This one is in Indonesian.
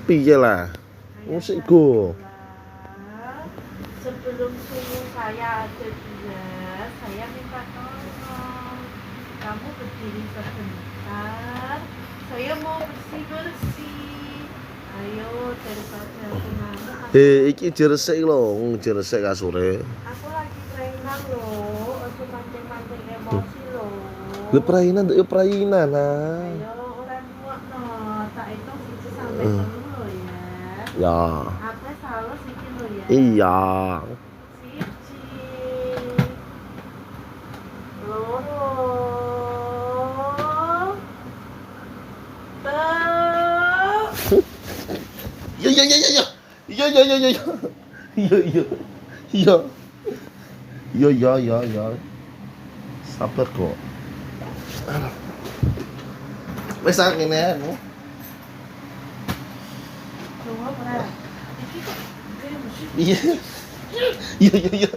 piye lah. Musik go. Sebelum suhu saya ada dia, saya minta tolong. Kamu berdiri sebentar. Saya mau bersih-bersih. Ayo daripada aku ngamuk. Iki diresik lho, diresik kasure. Aku lagi training loh, aku mancing-mancing emosi loh. Lha prainan yo prainan ah. Ayo orang muak no, tak hitung 1 sampai 10 loh ya. Ya. Aku selalu sikit loh ya. Iya. Siji, loro, telu. Ya ya ya ya ya. Ya ya ya ya ya. Ya ya. Ya. Ya ya ya ya. Sabar kok. Wes ah ngene aku. Coba ora. Iki kok kayak musik. Iya. Iya iya iya.